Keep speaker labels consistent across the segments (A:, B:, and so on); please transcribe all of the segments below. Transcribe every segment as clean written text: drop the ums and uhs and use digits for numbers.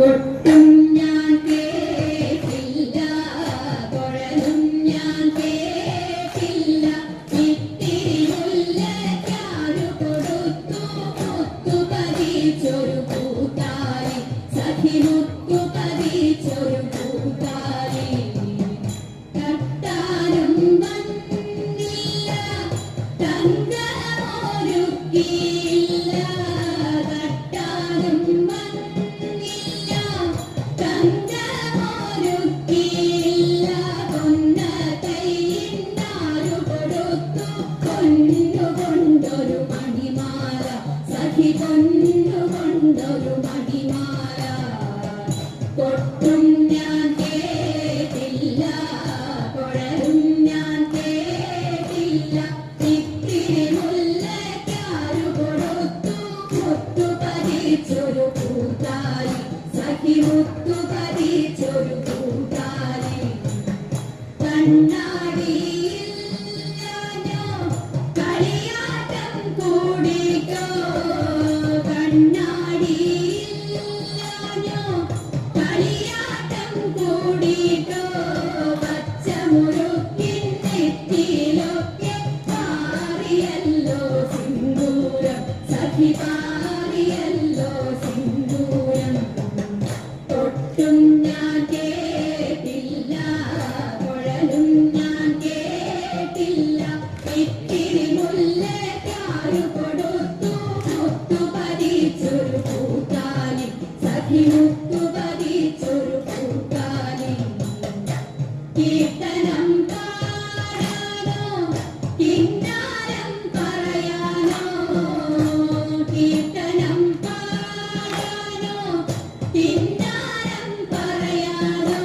A: കൊട്ടും ഞാൻ കേട്ടില്ല, കുഴലും ഞാൻ കേട്ടില്ല, ഇത്തിരി മുല്ലയ്ക്കാരു കൊടുത്തു മുത്തു പതിച്ചൊരു പൂത്താലി, സഖി മുത്തു പതിച്ചൊരു പൂത്താലി. തട്ടാനും വന്നില്ല, തങ്കമൊരുക്കിയില്ല, തട്ടാനും വന്നില്ല, തങ്കമൊരുക്കിയില്ല, പൊന്നതൈയിന്നാരു കൊടുത്തു പൊന്നുകൊണ്ടൊരു മണിമാല, സഖി പൊന്നുകൊണ്ടൊരു മണിമാല. കൊട്ടും ഞാൻ കേട്ടില്ല, കുഴലും ഞാൻ കേട്ടില്ല, ഇത്തിരി മുല്ലയ്ക്കാരു കൊടുത്തു മുത്തു പതിച്ചൊരു പൂത്താലി, സഖി മുത്തു പതിച്ചൊരു പൂത്താലി. കണ്ണാടിയിൽ ഞാനോ കളിയാട്ടം കൂടിക്കോ, കണ്ണാടിയിൽ ഞാനോ കളിയാട്ടം കൂടിക്കോ, പച്ചമുറുക്കിൻ നെറ്റിയിലൊക്കെ പാറിയല്ലോ സിന്ദൂരം, സഖി പാറിയല്ലോ സിന്ദൂരം. തൊട്ടും ഞാൻ കേട്ടില്ല, കുഴലും ഞാൻ കേട്ടില്ല, ഇത്തിരി മുല്ലയ്ക്കാരു കൊടുത്തു മുത്തു പതിച്ചൊരു പൂത്താലി, സഖി മുത്തു പതിച്ചൊരു പൂത്താലി. കീർത്തനം പാടാനോ കിന്നാരം പറയാനോ, കീർത്തനം പാടാനോ കിന്നാരം പറയാനോ,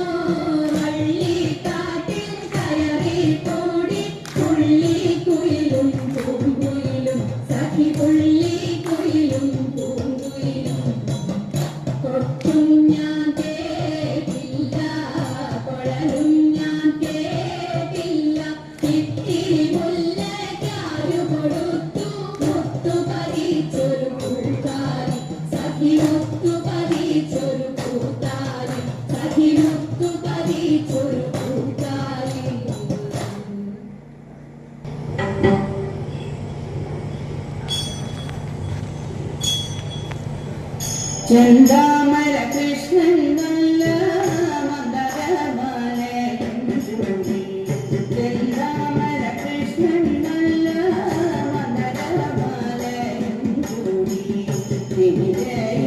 A: വള്ളിക്കാട്ടിൽ കയറി കൂടി പുള്ളിക്കുയിലും പൂങ്കുയിലും, സഖി പുള്ളിക്കുയിലും പൂങ്കുയിലും. കൊട്ടും ഞാൻ കേട്ടില്ല, കുഴലും ഞാൻ കേട്ടില്ല, ഇത്തിരി മുല്ലയ്ക്കാരു കൊടുത്തു മുത്തു പതിച്ചൊരു പൂത്താലി, സഖി മുത്തു പതിച്ചൊരു പൂത്താലി, സഖി മുത്തു പതിച്ചൊരു പൂത്താലി. ചെന്താമര കൃഷ്ണൻ നല്ല മന്ദരമാലയും ചൂടി, ചെന്താമര കൃഷ്ണൻ നല്ല മന്ദരമാലയും ചൂടി, തിമിരയിൽ